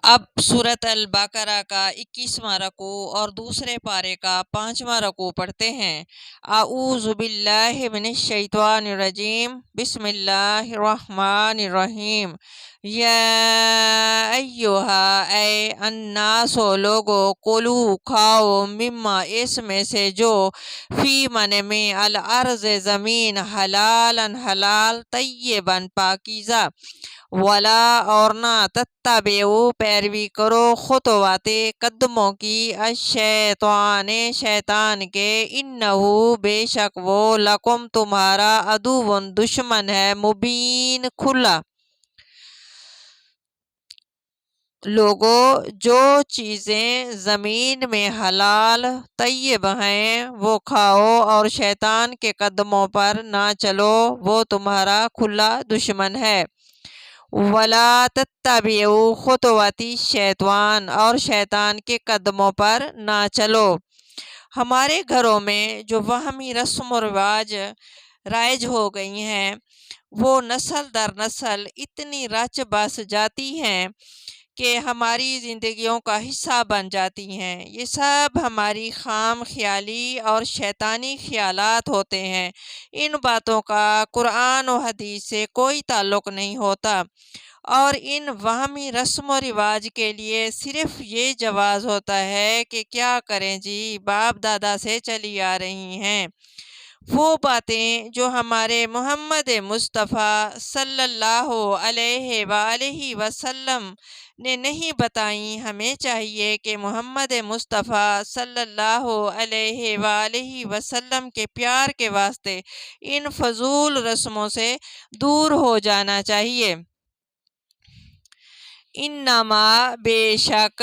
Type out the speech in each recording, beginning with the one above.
اب سورۃ البقرہ کا 21واں رکوع اور دوسرے پارے کا 5واں رکوع پڑھتے ہیں۔ اعوذ باللہ من الشیطان الرجیم، بسم اللہ الرحمن الرحیم۔ یا ایہا، اے الناس لوگو، کلو کھاؤ، مما اس میں سے جو، فی من میں، الارض زمین، حلالا حلال، طیبا پاکیزہ، ولا اور نہ، تتبعو پیروی کرو، خطوات قدموں کی، الشیطان شیطان کے، انہو بے شک وہ، لکم تمہارا، عدو دشمن ہے، مبین کھلا۔ لوگو، جو چیزیں زمین میں حلال طیب ہیں وہ کھاؤ، اور شیطان کے قدموں پر نہ چلو، وہ تمہارا کھلا دشمن ہے۔ وَلَا تَتَّبِعُوا خُطُوَاتِ الشَّیطان، اور شیطان کے قدموں پر نہ چلو۔ ہمارے گھروں میں جو وہمی رسم و رواج رائج ہو گئی ہیں، وہ نسل در نسل اتنی رچ بس جاتی ہیں کہ ہماری زندگیوں کا حصہ بن جاتی ہیں۔ یہ سب ہماری خام خیالی اور شیطانی خیالات ہوتے ہیں۔ ان باتوں کا قرآن و حدیث سے کوئی تعلق نہیں ہوتا، اور ان وہمی رسم و رواج کے لیے صرف یہ جواز ہوتا ہے کہ کیا کریں جی، باپ دادا سے چلی آ رہی ہیں۔ وہ باتیں جو ہمارے محمد مصطفیٰ صلی اللہ علیہ وآلہ وسلم نے نہیں بتائیں، ہمیں چاہیے کہ محمد مصطفیٰ صلی اللہ علیہ وآلہ وسلم کے پیار کے واسطے ان فضول رسموں سے دور ہو جانا چاہیے۔ انما، بے شک،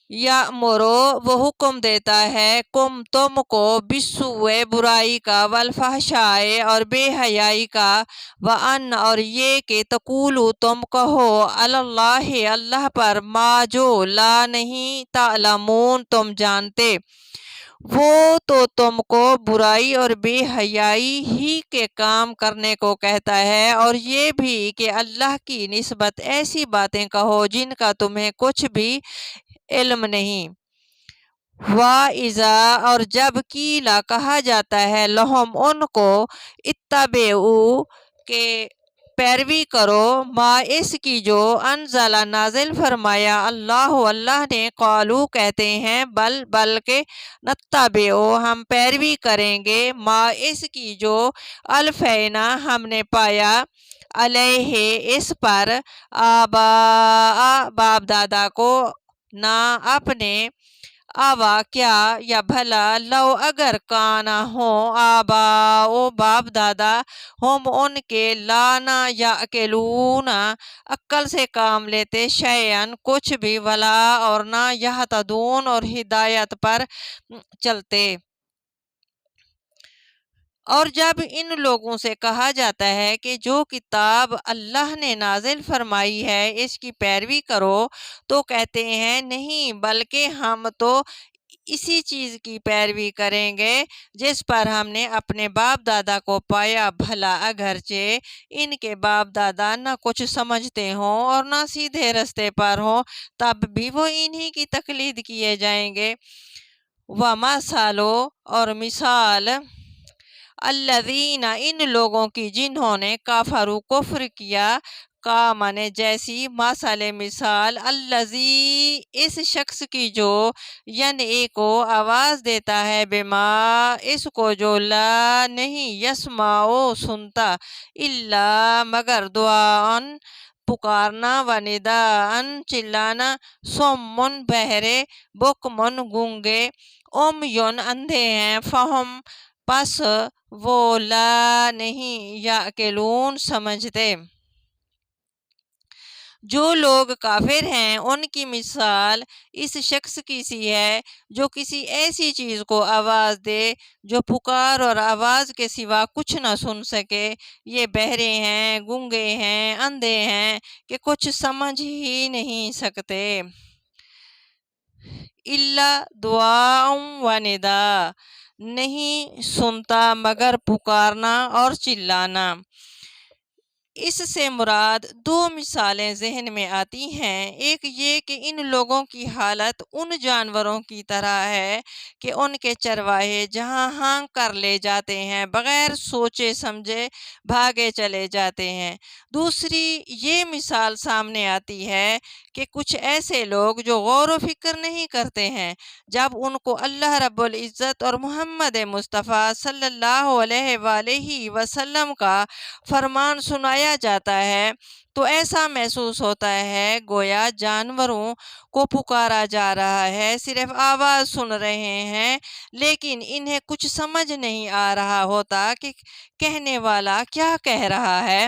یامرو، وہ حکم دیتا ہے، کم تم کو، بالسوء برائی کا، والفحشاء اور بے حیائی کا، وان اور یہ کہ، تقولو تم کہو، علی اللہ اللہ پر، ما جو، لا نہیں، تعلمون تم جانتے۔ وہ تو تم کو برائی اور بے حیائی ہی کے کام کرنے کو کہتا ہے، اور یہ بھی کہ اللہ کی نسبت ایسی باتیں کہو جن کا تمہیں کچھ بھی علم نہیں۔ وَإِذَا، اور جب، قیلا کہا جاتا ہے، لہم ان کو، اتبعوا کہ پیروی کرو، ما اس کی جو، انزل نازل فرمایا، اللہ نے، قالو کہتے ہیں، بلکہ، نتبع ہم پیروی کریں گے، ما اس کی جو، الفینا ہم نے پایا، علیہ اس پر، آباء باپ دادا کو، نہ اپنے، آوا کیا، یا بھلا، لو اگر، کانا ہوں، آباؤ باپ دادا، ہم ان کے، لا نہ یعقلون عقل سے کام لیتے، شیئن کچھ بھی، ولا اور نہ، یہتدون اور ہدایت پر چلتے۔ اور جب ان لوگوں سے کہا جاتا ہے کہ جو کتاب اللہ نے نازل فرمائی ہے اس کی پیروی کرو، تو کہتے ہیں، نہیں، بلکہ ہم تو اسی چیز کی پیروی کریں گے جس پر ہم نے اپنے باپ دادا کو پایا، بھلا اگرچہ ان کے باپ دادا نہ کچھ سمجھتے ہوں اور نہ سیدھے رستے پر ہوں، تب بھی وہ انہی کی تقلید کیے جائیں گے۔ وَمَثَلُ، اور مثال، الذین ان لوگوں کی جنہوں نے، کفروا کفر کیا، کا معنی جیسی، مثل مثال، الذی اس شخص کی جو، ینعق کو آواز دیتا ہے، بما اس کو جو، لا نہیں، یسمع سنتا، الا مگر، دعاء پکارنا، و نداء چلانا، صم بہرے، بکم گونگے، عمی اندھے ہیں، فہم پس وہ، لا نہیں، یعقلون سمجھتے۔ جو لوگ کافر ہیں ان کی مثال اس شخص کی سی ہے جو کسی ایسی چیز کو آواز دے جو پکار اور آواز کے سوا کچھ نہ سن سکے۔ یہ بہرے ہیں، گونگے ہیں، اندھے ہیں کہ کچھ سمجھ ہی نہیں سکتے۔ الا دعاء و نداء، نہیں سنتا مگر پکارنا اور چلانا۔ اس سے مراد دو مثالیں ذہن میں آتی ہیں۔ ایک یہ کہ ان لوگوں کی حالت ان جانوروں کی طرح ہے کہ ان کے چرواہے جہاں ہانک کر لے جاتے ہیں بغیر سوچے سمجھے بھاگے چلے جاتے ہیں۔ دوسری یہ مثال سامنے آتی ہے کہ کچھ ایسے لوگ جو غور و فکر نہیں کرتے ہیں، جب ان کو اللہ رب العزت اور محمد مصطفیٰ صلی اللہ علیہ وآلہ وسلم کا فرمان سنایا جاتا ہے تو ایسا محسوس ہوتا ہے گویا جانوروں کو پکارا جا رہا ہے، صرف آواز سن رہے ہیں لیکن انہیں کچھ سمجھ نہیں آ رہا ہوتا کہ کہنے والا کیا کہہ رہا ہے۔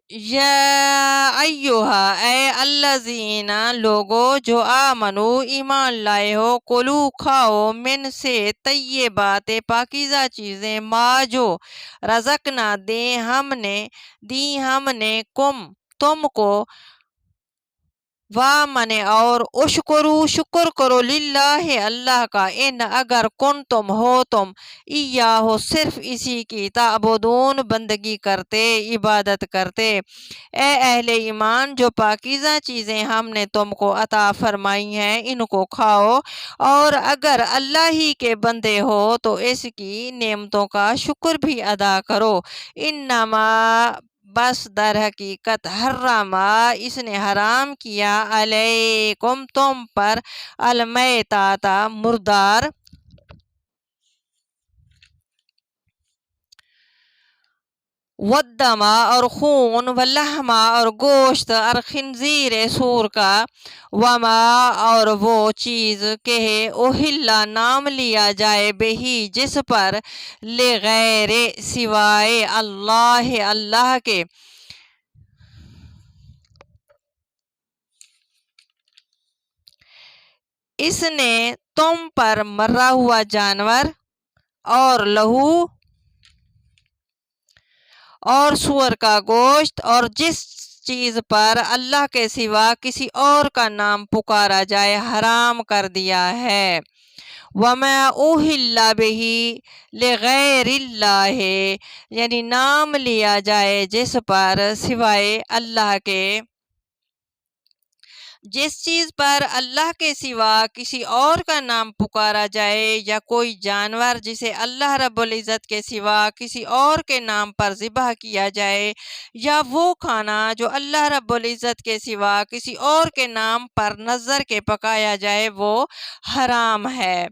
یا ایوہا اے الذین لوگو جو آمنو ایمان لائے ہو، کلو کھاؤ من سے طیبات پاکیزہ چیزیں، ما جو رزقنا دی ہم نے تم کو، اور اشکرو شکر کرو للہ اللہ کا، ان اگر کن تم ہو تم ایاہو صرف اسی کی تعبدون بندگی کرتے عبادت کرتے۔ اے اہل ایمان جو پاکیزہ چیزیں ہم نے تم کو عطا فرمائی ہیں ان کو کھاؤ، اور اگر اللہ ہی کے بندے ہو تو اس کی نعمتوں کا شکر بھی ادا کرو۔ انما بس در حقیقت حرما اس نے حرام کیا علیکم تم پر، المیتات مردار، والدما اور خون، واللحما اور گوشت، الخنزیر سور کا، وما اور وہ چیز کہ اوہلا نام لیا جائے بہی جس پر، لغیر سوائے اللہ کے، اس نے تم پر مرا ہوا جانور اور لہو اور سور کا گوشت اور جس چیز پر اللہ کے سوا کسی اور کا نام پکارا جائے حرام کر دیا ہے۔ وَمَا أُهِلَّ بِهِ لِغَيْرِ اللَّهِ یعنی نام لیا جائے جس پر سوائے اللہ کے، جس چیز پر اللہ کے سوا کسی اور کا نام پکارا جائے، یا کوئی جانور جسے اللہ رب العزت کے سوا کسی اور کے نام پر ذبح کیا جائے، یا وہ کھانا جو اللہ رب العزت کے سوا کسی اور کے نام پر نظر کے پکایا جائے وہ حرام ہے۔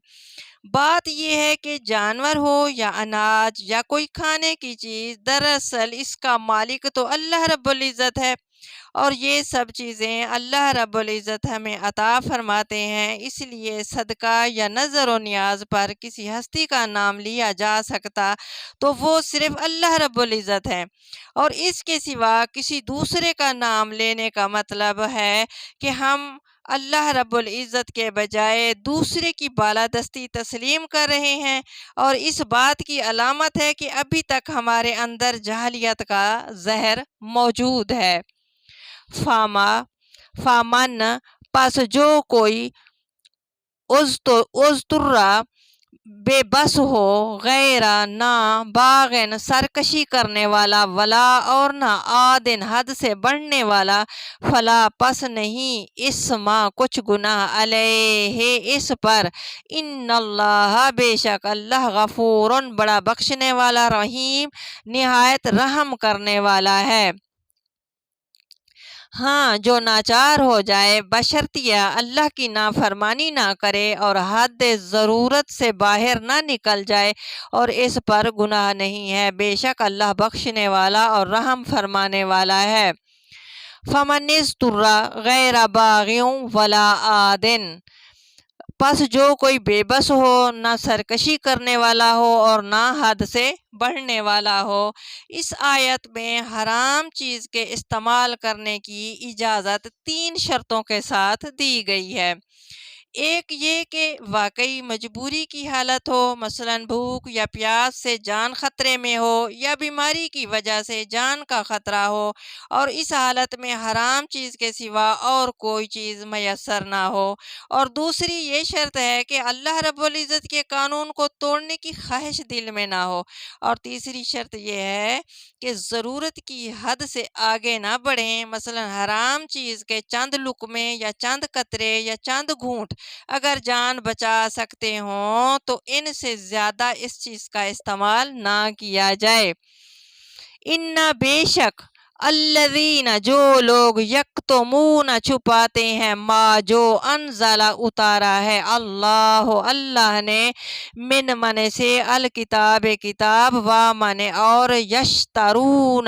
بات یہ ہے کہ جانور ہو یا اناج یا کوئی کھانے کی چیز، دراصل اس کا مالک تو اللہ رب العزت ہے، اور یہ سب چیزیں اللہ رب العزت ہمیں عطا فرماتے ہیں، اس لیے صدقہ یا نظر و نیاز پر کسی ہستی کا نام لیا جا سکتا تو وہ صرف اللہ رب العزت ہے، اور اس کے سوا کسی دوسرے کا نام لینے کا مطلب ہے کہ ہم اللہ رب العزت کے بجائے دوسرے کی بالادستی تسلیم کر رہے ہیں، اور اس بات کی علامت ہے کہ ابھی تک ہمارے اندر جاہلیت کا زہر موجود ہے۔ فامن پس جو کوئی ازترا بے بس ہو، غیر نہ باغن سرکشی کرنے والا، ولا اور نہ عادن حد سے بڑھنے والا، فلا پس نہیں، اسما کچھ گناہ، علیہ اس پر، ان اللہ بے شک اللہ، غفور بڑا بخشنے والا، رحیم نہایت رحم کرنے والا ہے۔ ہاں جو ناچار ہو جائے بشرطیہ اللہ کی نافرمانی نہ کرے اور حد ضرورت سے باہر نہ نکل جائے، اور اس پر گناہ نہیں ہے، بے شک اللہ بخشنے والا اور رحم فرمانے والا ہے۔ فمن اضطر غیر باغ ولا عاد پس جو کوئی بے بس ہو، نہ سرکشی کرنے والا ہو اور نہ حد سے بڑھنے والا ہو۔ اس آیت میں حرام چیز کے استعمال کرنے کی اجازت 3 شرطوں کے ساتھ دی گئی ہے۔ ایک یہ کہ واقعی مجبوری کی حالت ہو، مثلاً بھوک یا پیاس سے جان خطرے میں ہو، یا بیماری کی وجہ سے جان کا خطرہ ہو، اور اس حالت میں حرام چیز کے سوا اور کوئی چیز میسر نہ ہو۔ اور دوسری یہ شرط ہے کہ اللہ رب العزت کے قانون کو توڑنے کی خواہش دل میں نہ ہو۔ اور تیسری شرط یہ ہے کہ ضرورت کی حد سے آگے نہ بڑھیں، مثلاً حرام چیز کے چند لقمے یا چند قطرے یا چند گھونٹ اگر جان بچا سکتے ہوں تو ان سے زیادہ اس چیز کا استعمال نہ کیا جائے۔ ان بے شک الذین جو لوگ یکتمون چھپاتے ہیں ما جو انزل اتارا ہے اللہ نے من سے الکتاب کتاب و من اور یشترون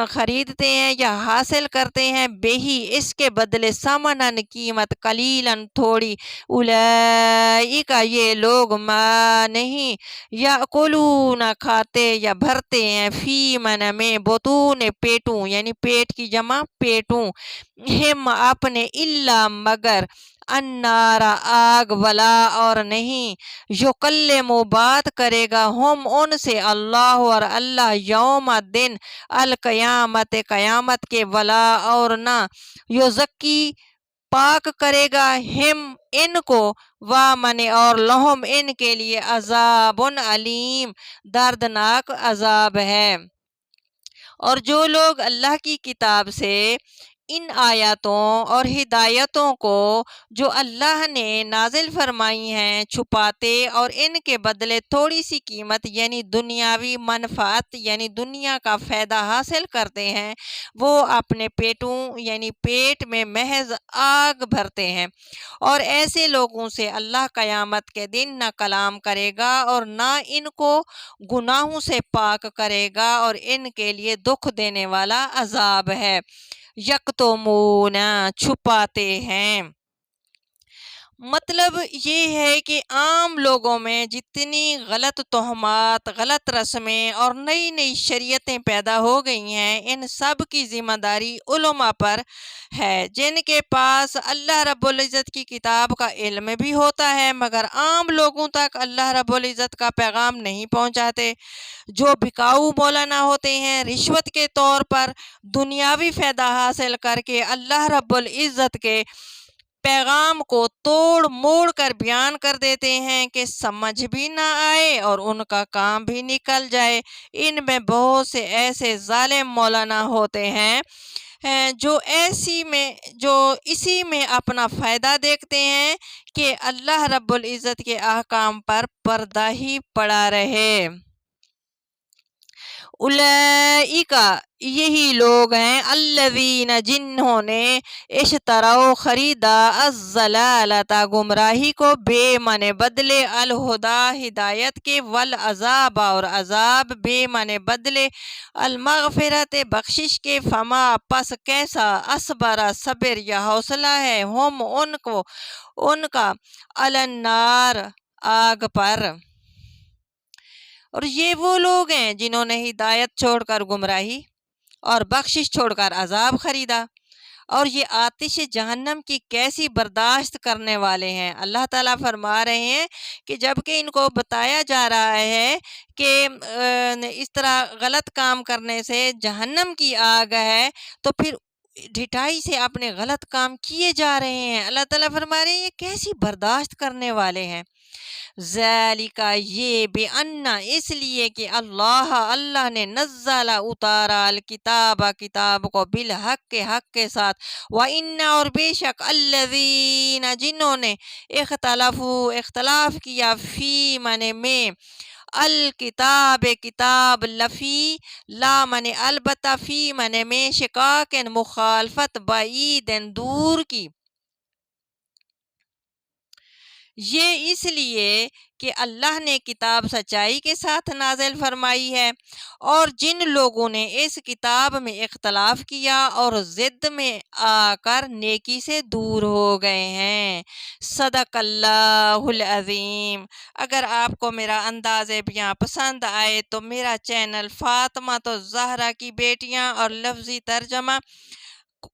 خریدتے ہیں یا حاصل کرتے ہیں بہی اس کے بدلے ثمنن قیمت قلیلاً تھوڑی اولئک یہ لوگ ما نہیں یاکلون کھاتے یا بھرتے ہیں فی من میں بطون پیٹوں یعنی پیٹ کی جمع پیٹوں ہم اپنے الا مگر النار آگ ولا اور نہیں یکلم بات کرے گا ہم ان سے اللہ اور اللہ یوم دن القیامت قیامت کے ولا اور نہ یزکی پاک کرے گا ہم ان کو وامن اور لہم ان کے لیے عذاب علیم دردناک عذاب ہے۔ اور جو لوگ اللہ کی کتاب سے ان آیاتوں اور ہدایتوں کو جو اللہ نے نازل فرمائی ہیں چھپاتے اور ان کے بدلے تھوڑی سی قیمت یعنی دنیاوی منفعت یعنی دنیا کا فائدہ حاصل کرتے ہیں، وہ اپنے پیٹوں یعنی پیٹ میں محض آگ بھرتے ہیں۔ اور ایسے لوگوں سے اللہ قیامت کے دن نہ کلام کرے گا اور نہ ان کو گناہوں سے پاک کرے گا اور ان کے لیے دکھ دینے والا عذاب ہے۔ یکتمون چھپاتے ہیں، مطلب یہ ہے کہ عام لوگوں میں جتنی غلط تہمات، غلط رسمیں اور نئی نئی شریعتیں پیدا ہو گئی ہیں، ان سب کی ذمہ داری علماء پر ہے، جن کے پاس اللہ رب العزت کی کتاب کا علم بھی ہوتا ہے مگر عام لوگوں تک اللہ رب العزت کا پیغام نہیں پہنچاتے۔ جو بکاؤ مولانا ہوتے ہیں، رشوت کے طور پر دنیاوی فائدہ حاصل کر کے اللہ رب العزت کے پیغام کو توڑ موڑ کر بیان کر دیتے ہیں کہ سمجھ بھی نہ آئے اور ان کا کام بھی نکل جائے۔ ان میں بہت سے ایسے ظالم مولانا ہوتے ہیں جو اسی میں اپنا فائدہ دیکھتے ہیں کہ اللہ رب العزت کے احکام پر پردہ ہی پڑا رہے۔ اولئک یہی لوگ ہیں الذین جنہوں نے اشتروا خریدا الضلالۃ گمراہی کو بے معنی بدلے الہدی ہدایت کے والعذاب اور عذاب بے معنی بدلے المغفرت بخشش کے فما پس کیسا اصبر صبر یا حوصلہ ہے ہم ان کا علی النار آگ پر۔ اور یہ وہ لوگ ہیں جنہوں نے ہدایت چھوڑ کر گمراہی اور بخشش چھوڑ کر عذاب خریدا، اور یہ آتش جہنم کی کیسی برداشت کرنے والے ہیں۔ اللہ تعالیٰ فرما رہے ہیں کہ جب کہ ان کو بتایا جا رہا ہے کہ اس طرح غلط کام کرنے سے جہنم کی آگ ہے، تو پھر ڈھٹائی سے اپنے غلط کام کیے جا رہے ہیں۔ اللہ تعالیٰ فرما رہے ہیں یہ کیسی برداشت کرنے والے ہیں۔ ذالک یہ بے انا اس لیے کہ اللہ نے نزل اتارا الکتاب کتاب کو بالحق حق کے ساتھ، وَإِنَّ اور بے شک الذین جنہوں نے اختلاف کیا فی من میں الکتاب کتاب لفی لا من البتہ فی من میں شقاق مخالفت بعید دور کی، یہ اس لیے کہ اللہ نے کتاب سچائی کے ساتھ نازل فرمائی ہے، اور جن لوگوں نے اس کتاب میں اختلاف کیا اور ضد میں آ کر نیکی سے دور ہو گئے ہیں۔ صدق اللہ العظیم۔ اگر آپ کو میرا انداز بیاں پسند آئے تو میرا چینل فاطمہ الزہرا کی بیٹیاں اور لفظی ترجمہ